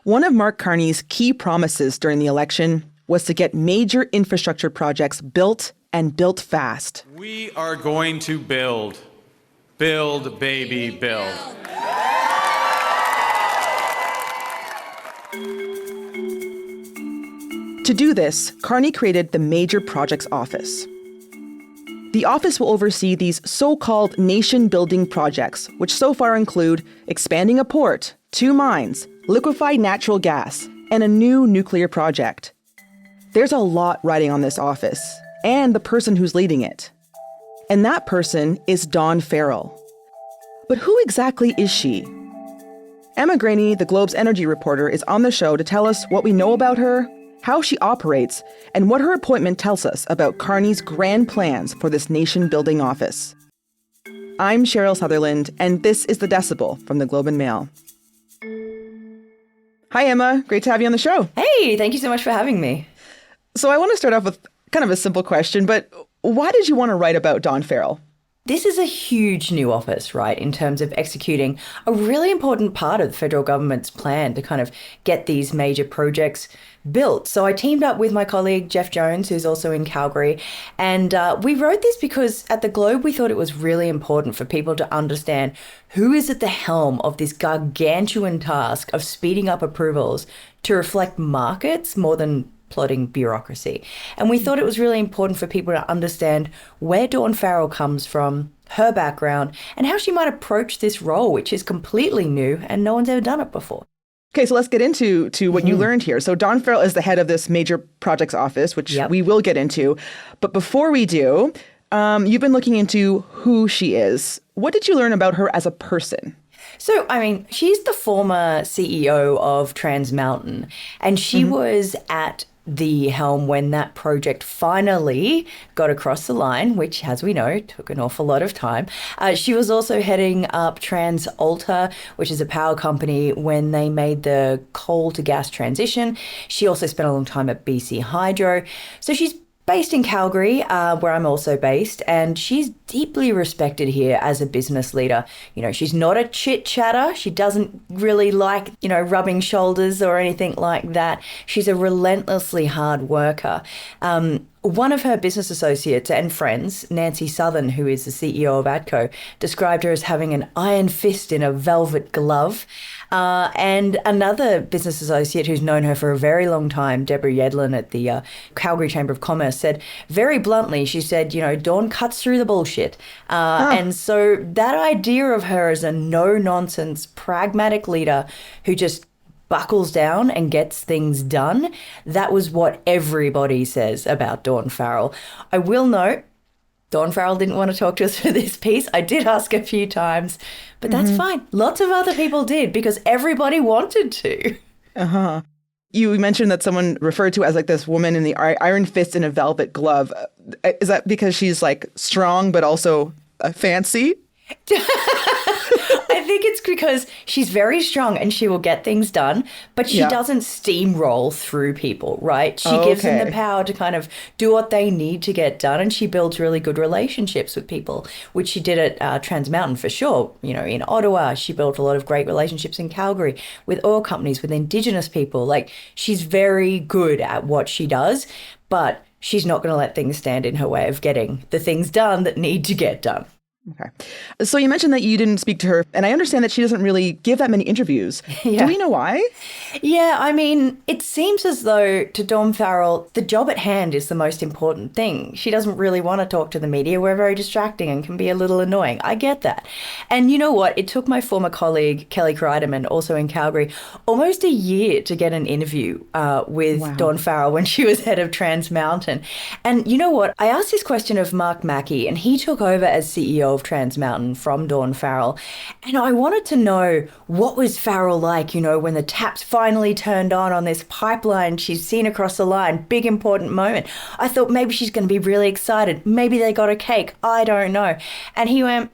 One of Mark Carney's key promises during the election was to get major infrastructure projects built and built fast. We are going to build. Build, baby, build. To do this, Carney created the Major Projects Office. The office will oversee these so-called nation-building projects, which so far include expanding a port, 2 mines, liquefied natural gas, and a new nuclear project. There's a lot riding on this office, and the person who's leading it. And that person is Don Farrell. But who exactly is she? Emma Graney, the Globe's energy reporter, is on the show to tell us what we know about her, how she operates, and what her appointment tells us about Carney's grand plans for this nation-building office. I'm Cheryl Sutherland, and this is the Decibel from the Globe and Mail. Hi, Emma. Great to have you on the show. Hey, thank you so much for having me. So I want to start off with kind of a simple question, but why did you want to write about Don Farrell? This is a huge new office, right, in terms of executing a really important part of the federal government's plan to kind of get these major projects built. So I teamed up with my colleague, Jeff Jones, who's also in Calgary. And we wrote this because at the Globe, we thought it was really important for people to understand who is at the helm of this gargantuan task of speeding up approvals to reflect markets more than plotting bureaucracy. And we thought it was really important for people to understand where Dawn Farrell comes from, her background, and how she might approach this role, which is completely new and no one's ever done it before. Okay, so let's get into what you learned here. So Don Farrell is the head of this Major Projects Office, which we will get into. But before we do, you've been looking into who she is. What did you learn about her as a person? So, I mean, she's the former CEO of Trans Mountain, and she was at the helm when that project finally got across the line, which, as we know, took an awful lot of time. She was also heading up TransAlta, which is a power company, when they made the coal to gas transition. She also spent a long time at BC Hydro. So she's based in Calgary, where I'm also based, and she's deeply respected here as a business leader. You know, she's not a chit-chatter. She doesn't really like, rubbing shoulders or anything like that. She's a relentlessly hard worker. One of her business associates and friends, Nancy Southern, who is the CEO of ATCO, described her as having an iron fist in a velvet glove. And another business associate who's known her for a very long time, Deborah Yedlin at the Calgary Chamber of Commerce, said very bluntly, she said, Dawn cuts through the bullshit. And so that idea of her as a no-nonsense, pragmatic leader who just buckles down and gets things done, that was what everybody says about Dawn Farrell. I will note, Don Farrell didn't want to talk to us for this piece. I did ask a few times, but that's fine. Lots of other people did because everybody wanted to. Uh-huh. You mentioned that someone referred to as like this woman in the iron fist in a velvet glove. Is that because she's like strong but also fancy? I think it's because she's very strong and she will get things done, but she doesn't steamroll through people, right? She gives them the power to kind of do what they need to get done, and she builds really good relationships with people, which she did at Trans Mountain for sure. In Ottawa, she built a lot of great relationships in Calgary with oil companies, with Indigenous people. Like, she's very good at what she does, but she's not going to let things stand in her way of getting the things done that need to get done. Okay. So you mentioned that you didn't speak to her, and I understand that she doesn't really give that many interviews. Do we know why? Yeah, I mean, it seems as though to Dawn Farrell, the job at hand is the most important thing. She doesn't really want to talk to the media. We're very distracting and can be a little annoying. I get that. And you know what? It took my former colleague, Kelly Kreidemann, also in Calgary, almost a year to get an interview with Dawn Farrell when she was head of Trans Mountain. And you know what? I asked this question of Mark Mackey, and he took over as CEO of Trans Mountain from Dawn Farrell. And I wanted to know, what was Farrell like, when the taps finally turned on this pipeline she's seen across the line, big important moment. I thought maybe she's going to be really excited. Maybe they got a cake. I don't know. And he went,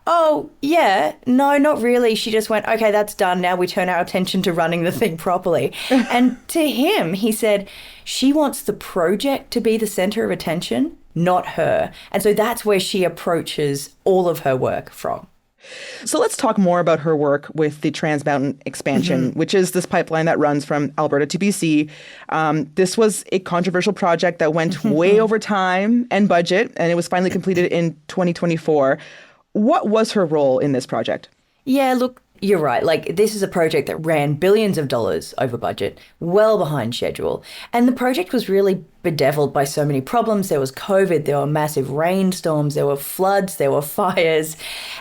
oh, yeah, no, not really. She just went, okay, that's done. Now we turn our attention to running the thing properly. And to him, he said, she wants the project to be the center of attention, not her. And so that's where she approaches all of her work from. So let's talk more about her work with the Trans Mountain expansion, which is this pipeline that runs from Alberta to BC. This was a controversial project that went way over time and budget, and it was finally completed in 2024. What was her role in this project? Yeah, look, you're right. Like, this is a project that ran billions of dollars over budget, well behind schedule. And the project was really bedeviled by so many problems. There was COVID, there were massive rainstorms, there were floods, there were fires.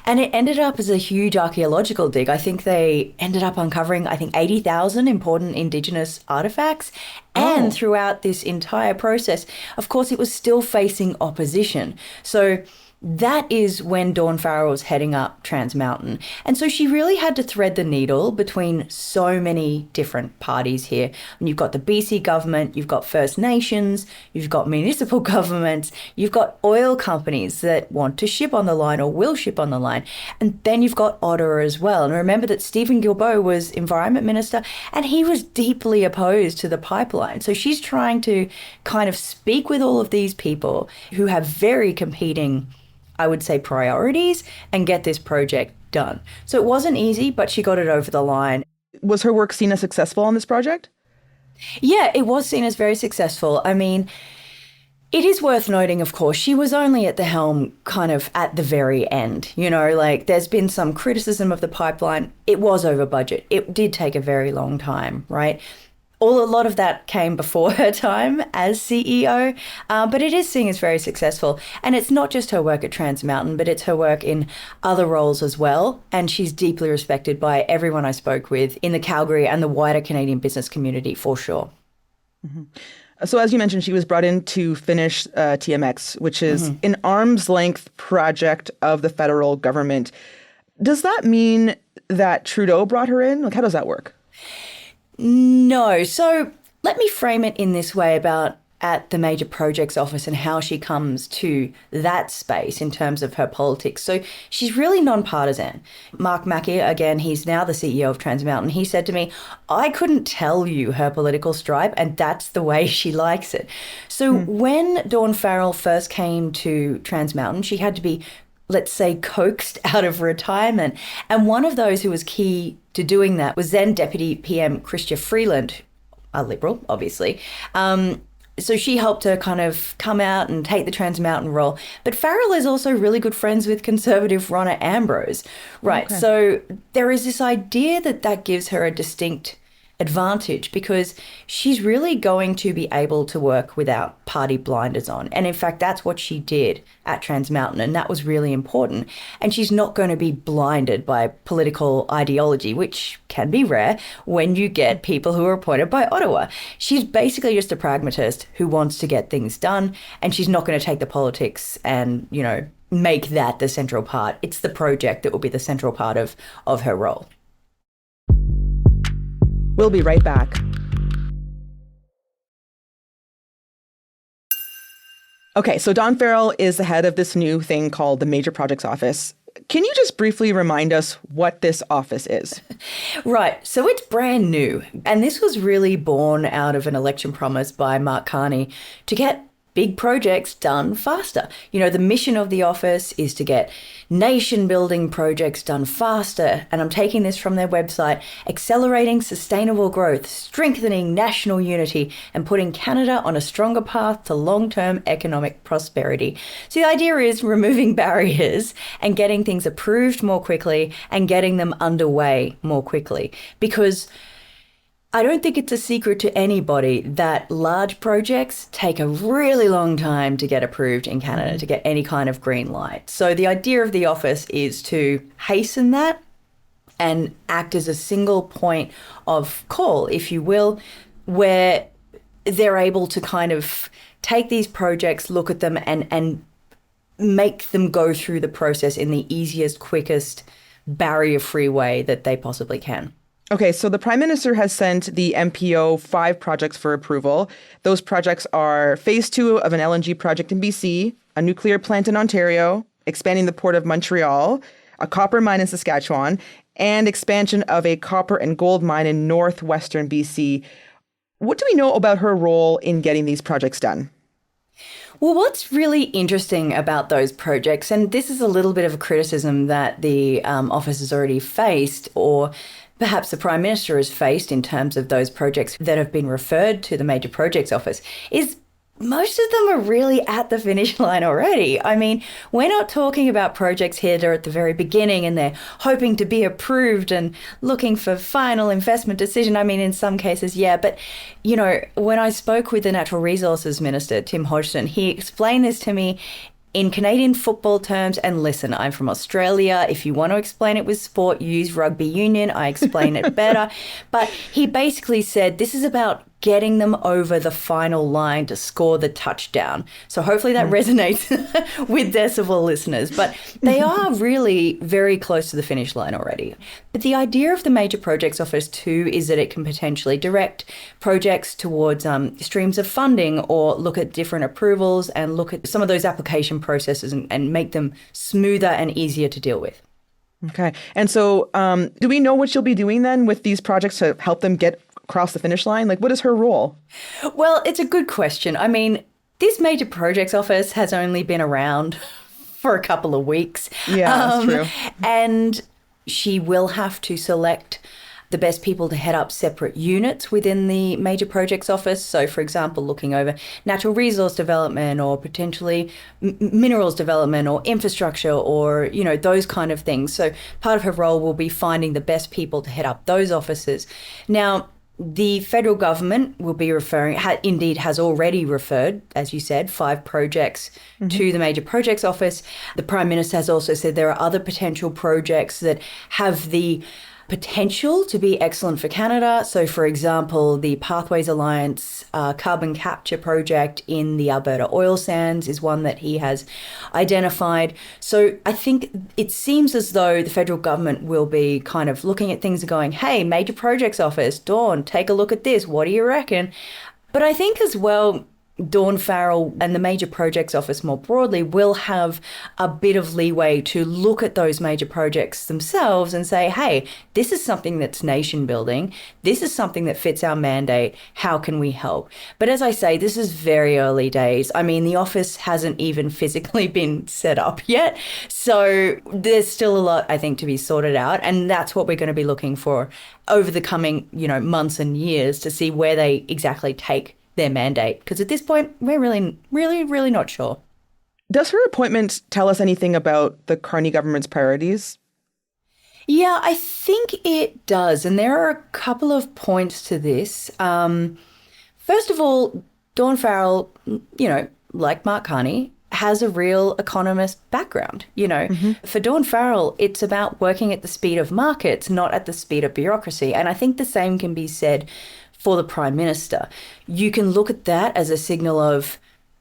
And it ended up as a huge archaeological dig. I think they ended up uncovering, 80,000 important Indigenous artifacts. And throughout this entire process, of course, it was still facing opposition. So that is when Don Farrell was heading up Trans Mountain. And so she really had to thread the needle between so many different parties here. And you've got the BC government, you've got First Nations, you've got municipal governments, you've got oil companies that want to ship on the line or will ship on the line. And then you've got Ottawa as well. And remember that Stephen Guilbeault was Environment Minister and he was deeply opposed to the pipeline. So she's trying to kind of speak with all of these people who have very competing, I would say, priorities and get this project done. So it wasn't easy, but she got it over the line. Was her work seen as successful on this project? Yeah, it was seen as very successful. I mean, it is worth noting, of course, she was only at the helm kind of at the very end. You know, like, there's been some criticism of the pipeline. It was over budget. It did take a very long time, right? A lot of that came before her time as CEO, but it is seen as very successful. And it's not just her work at Trans Mountain, but it's her work in other roles as well. And she's deeply respected by everyone I spoke with in the Calgary and the wider Canadian business community, for sure. So as you mentioned, she was brought in to finish TMX, which is an arm's length project of the federal government. Does that mean that Trudeau brought her in? Like, how does that work? No. So let me frame it in this way about at the Major Projects Office and how she comes to that space in terms of her politics. So she's really nonpartisan. Mark Mackey, again, he's now the CEO of Trans Mountain. He said to me, I couldn't tell you her political stripe, and that's the way she likes it. So when Dawn Farrell first came to Trans Mountain, she had to be, let's say, coaxed out of retirement. And one of those who was key to doing that was then Deputy PM Chrystia Freeland, a Liberal, obviously. So she helped her kind of come out and take the Trans Mountain role. But Farrell is also really good friends with Conservative Ronna Ambrose. Right. Okay. So there is this idea that that gives her a distinct advantage because she's really going to be able to work without party blinders on. And in fact, that's what she did at Trans Mountain, and that was really important. And she's not going to be blinded by political ideology, which can be rare when you get people who are appointed by Ottawa. She's basically just a pragmatist who wants to get things done, and she's not going to take the politics and, you know, make that the central part. It's the project that will be the central part of her role. We'll be right back. Okay, so Don Farrell is the head of this new thing called the Major Projects Office. Can you just briefly remind us what this office is? Right, so it's brand new. And this was really born out of an election promise by Mark Carney to get big projects done faster. You know, the mission of the office is to get nation-building projects done faster. And I'm taking this from their website: accelerating sustainable growth, strengthening national unity, and putting Canada on a stronger path to long-term economic prosperity. So the idea is removing barriers and getting things approved more quickly and getting them underway more quickly. Because I don't think it's a secret to anybody that large projects take a really long time to get approved in Canada, to get any kind of green light. So the idea of the office is to hasten that and act as a single point of call, if you will, where they're able to kind of take these projects, look at them and make them go through the process in the easiest, quickest, barrier-free way that they possibly can. Okay, so the Prime Minister has sent the MPO 5 projects for approval. Those projects are Phase 2 of an LNG project in BC, a nuclear plant in Ontario, expanding the Port of Montreal, a copper mine in Saskatchewan, and expansion of a copper and gold mine in northwestern BC. What do we know about her role in getting these projects done? Well, what's really interesting about those projects, and this is a little bit of a criticism that the office has already faced, or perhaps the Prime Minister has faced in terms of those projects that have been referred to the Major Projects Office, is most of them are really at the finish line already. I mean, we're not talking about projects here that are at the very beginning and they're hoping to be approved and looking for final investment decision. I mean, in some cases, yeah. But, you know, when I spoke with the Natural Resources Minister, Tim Hodgson, he explained this to me in Canadian football terms. And listen, I'm from Australia. If you want to explain it with sport, use rugby union. I explain it better. But he basically said this is about getting them over the final line to score the touchdown. So hopefully that resonates with Decibel listeners. But they are really very close to the finish line already. But the idea of the Major Projects Office too is that it can potentially direct projects towards streams of funding, or look at different approvals and look at some of those application processes and make them smoother and easier to deal with. Okay. And so do we know what she'll be doing then with these projects to help them get across the finish line? Like, what is her role? Well, it's a good question. I mean, this Major Projects Office has only been around for a couple of weeks. Yeah, that's true. And she will have to select the best people to head up separate units within the Major Projects Office. So, for example, looking over natural resource development, or potentially minerals development, or infrastructure, or, you know, those kind of things. So part of her role will be finding the best people to head up those offices. Now, the federal government will be indeed has already referred, as you said, 5 projects to the Major Projects Office. The Prime Minister has also said there are other potential projects that have the potential to be excellent for Canada. So, for example, the Pathways Alliance carbon capture project in the Alberta oil sands is one that he has identified. So I think it seems as though the federal government will be kind of looking at things and going, hey, Major Projects Office, Dawn, take a look at this. What do you reckon? But I think as well, Don Farrell and the Major Projects Office more broadly will have a bit of leeway to look at those major projects themselves and say, hey, this is something that's nation building. This is something that fits our mandate. How can we help? But as I say, this is very early days. I mean, the office hasn't even physically been set up yet. So there's still a lot, I think, to be sorted out. And that's what we're going to be looking for over the coming, months and years, to see where they exactly take their mandate, because at this point we're really not sure. Does her appointment tell us anything about the Carney government's priorities? Yeah, I think it does, and there are a couple of points to this. First of all, Don Farrell, like Mark Carney, has a real economist background. For Don Farrell, it's about working at the speed of markets, not at the speed of bureaucracy. And I think the same can be said for the Prime Minister. You can look at that as a signal of,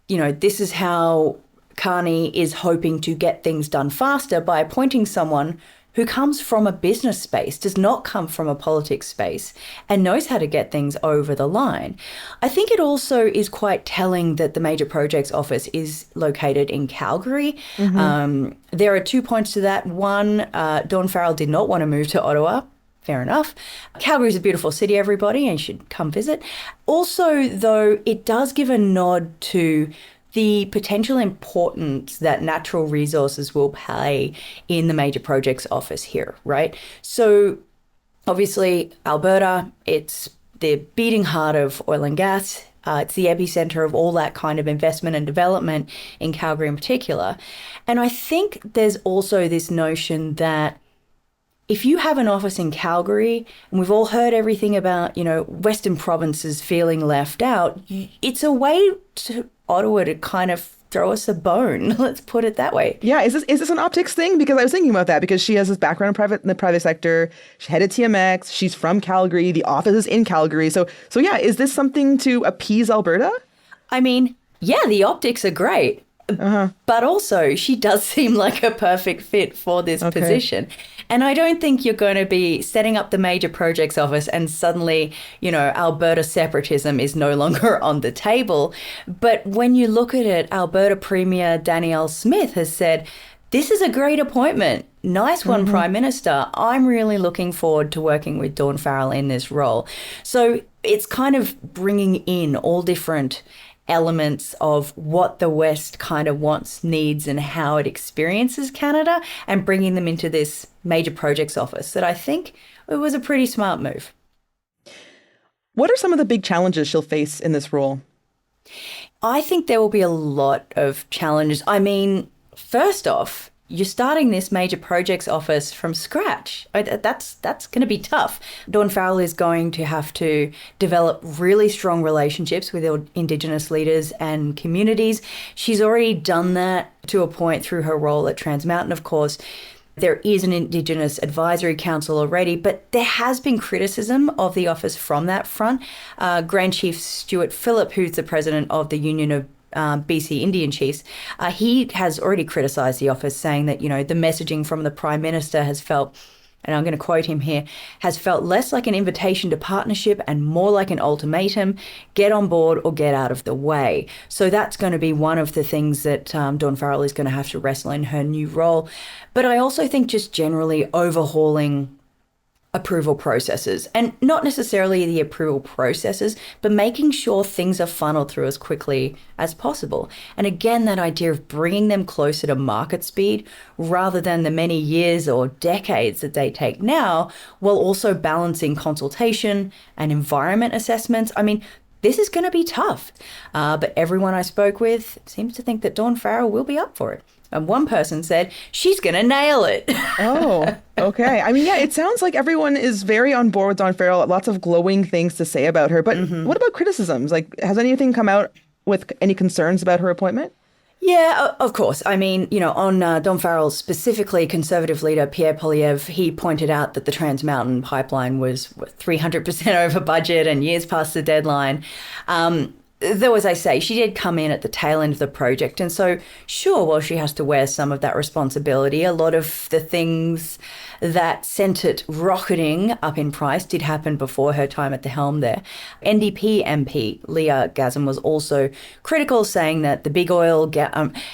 this is how Carney is hoping to get things done faster by appointing someone who comes from a business space, does not come from a politics space, and knows how to get things over the line. I think it also is quite telling that the Major Projects Office is located in Calgary. There are 2 points to that. One, Don Farrell did not want to move to Ottawa. Fair enough. Calgary is a beautiful city, everybody, and you should come visit. Also, though, it does give a nod to the potential importance that natural resources will play in the Major Projects Office here, right? So, obviously, Alberta, it's the beating heart of oil and gas. It's the epicenter of all that kind of investment and development in Calgary in particular. And I think there's also this notion that if you have an office in Calgary, and we've all heard everything about, Western provinces feeling left out, it's a way to Ottawa to kind of throw us a bone. Let's put it that way. Yeah. Is this an optics thing? Because I was thinking about that, because she has this background in the private sector. She headed TMX. She's from Calgary. The office is in Calgary. So yeah, is this something to appease Alberta? I mean, yeah, the optics are great. But also, she does seem like a perfect fit for this position. And I don't think you're going to be setting up the Major Projects Office and suddenly, Alberta separatism is no longer on the table. But when you look at it, Alberta Premier Danielle Smith has said, this is a great appointment. Nice one, Prime Minister. I'm really looking forward to working with Don Farrell in this role. So it's kind of bringing in all different elements of what the West kind of wants, needs, and how it experiences Canada, and bringing them into this major projects office that I think it was a pretty smart move. What are some of the big challenges she'll face in this role? I think there will be a lot of challenges. I mean, first off, you're starting this major projects office from scratch. That's going to be tough. Don Farrell is going to have to develop really strong relationships with Indigenous leaders and communities. She's already done that to a point through her role at Trans Mountain, of course. There is an Indigenous Advisory Council already, but there has been criticism of the office from that front. Grand Chief Stuart Phillip, who's the president of the Union of BC Indian Chiefs, he has already criticised the office, saying that, the messaging from the Prime Minister has felt, and I'm going to quote him here, has felt less like an invitation to partnership and more like an ultimatum: get on board or get out of the way. So that's going to be one of the things that Don Farrell is going to have to wrestle in her new role. But I also think just generally overhauling approval processes, and not necessarily the approval processes, but making sure things are funneled through as quickly as possible. And again, that idea of bringing them closer to market speed rather than the many years or decades that they take now, while also balancing consultation and environment assessments. I mean, this is going to be tough, but everyone I spoke with seems to think that Don Farrell will be up for it. And one person said, she's going to nail it. Oh, okay. I mean, yeah, it sounds like everyone is very on board with Don Farrell. Lots of glowing things to say about her. But what about criticisms? Like, has anything come out with any concerns about her appointment? Yeah, of course. I mean, on Don Farrell, specifically Conservative leader Pierre Poilievre, he pointed out that the Trans Mountain pipeline was 300% over budget and years past the deadline. Though, as I say, she did come in at the tail end of the project. And so, sure, while she has to wear some of that responsibility, a lot of the things that sent it rocketing up in price did happen before her time at the helm there. NDP MP Leah Gazan was also critical, saying that the big oil...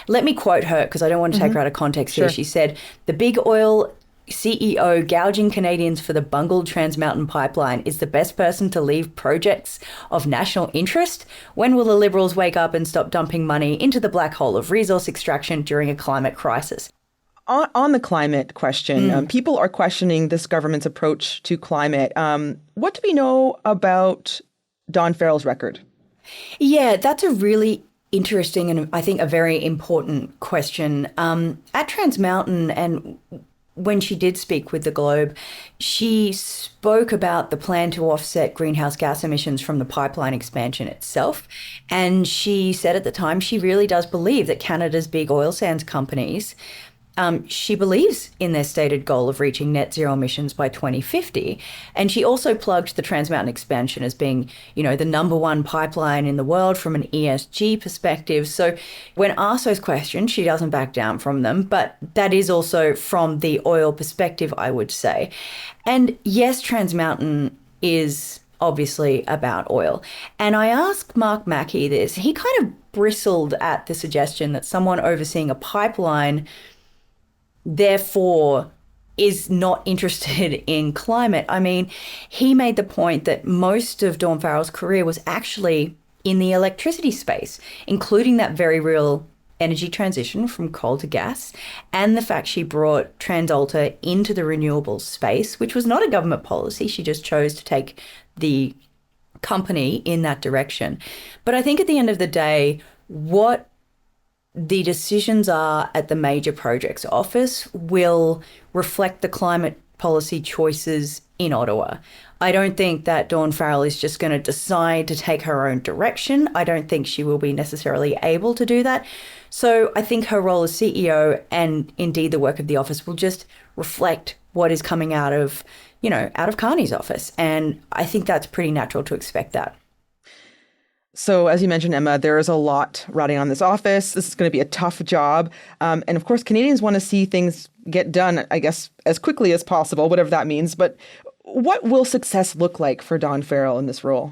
let me quote her, because I don't want to take her out of context here. She said, the big oil CEO gouging Canadians for the bungled Trans Mountain pipeline is the best person to leave projects of national interest. When will the Liberals wake up and stop dumping money into the black hole of resource extraction during a climate crisis? On the climate question, people are questioning this government's approach to climate. What do we know about Don Farrell's record? Yeah, that's a really interesting and I think a very important question. At Trans Mountain, and when she did speak with the Globe, she spoke about the plan to offset greenhouse gas emissions from the pipeline expansion itself. And she said at the time she really does believe that Canada's big oil sands companies, she believes in their stated goal of reaching net zero emissions by 2050. And she also plugged the Trans Mountain expansion as being, the number one pipeline in the world from an ESG perspective. So when asked those questions, she doesn't back down from them. But that is also from the oil perspective, I would say. And yes, Trans Mountain is obviously about oil. And I asked Mark Mackey this. He kind of bristled at the suggestion that someone overseeing a pipeline therefore is not interested in climate. I mean, he made the point that most of Don Farrell's career was actually in the electricity space, including that very real energy transition from coal to gas, and the fact she brought TransAlta into the renewables space, which was not a government policy. She just chose to take the company in that direction. But I think at the end of the day, what the decisions are at the major projects office will reflect the climate policy choices in Ottawa. I don't think that Dawn Farrell is just going to decide to take her own direction. I don't think she will be necessarily able to do that. So I think her role as CEO and indeed the work of the office will just reflect what is coming out of Carney's office. And I think that's pretty natural to expect that. So as you mentioned, Emma, there is a lot riding on this office. This is going to be a tough job. And of course, Canadians want to see things get done, I guess, as quickly as possible, whatever that means. But what will success look like for Don Farrell in this role?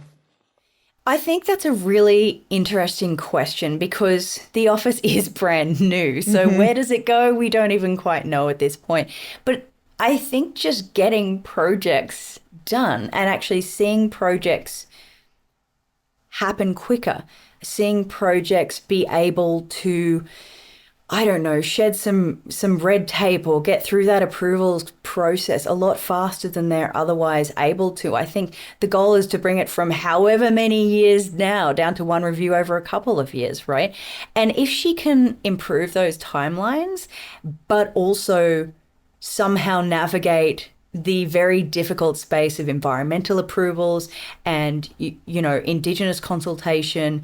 I think that's a really interesting question because the office is brand new. So where does it go? We don't even quite know at this point. But I think just getting projects done and actually seeing projects happen quicker. seeing projects be able to, I don't know, shed some red tape or get through that approvals process a lot faster than they're otherwise able to. I think the goal is to bring it from however many years now down to one review over a couple of years, right? And if she can improve those timelines, but also somehow navigate the very difficult space of environmental approvals and, Indigenous consultation,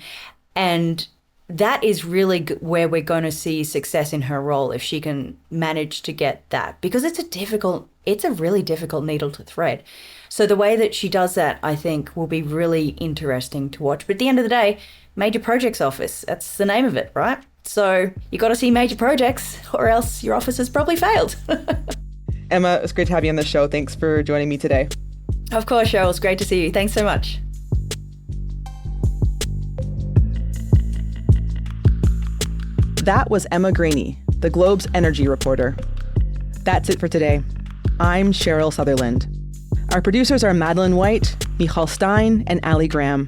and that is really where we're going to see success in her role, if she can manage to get that, because it's a really difficult needle to thread. So the way that she does that, I think, will be really interesting to watch. But at the end of the day, Major Projects Office, that's the name of it, right? So you got to see major projects or else your office has probably failed. Emma, it's great to have you on the show. Thanks for joining me today. Of course, Cheryl. It's great to see you. Thanks so much. That was Emma Graney, the Globe's energy reporter. That's it for today. I'm Cheryl Sutherland. Our producers are Madeline White, Michal Stein, and Ali Graham.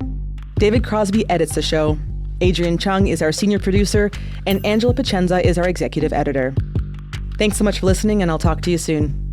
David Crosby edits the show. Adrian Chung is our senior producer, and Angela Pacenza is our executive editor. Thanks so much for listening, and I'll talk to you soon.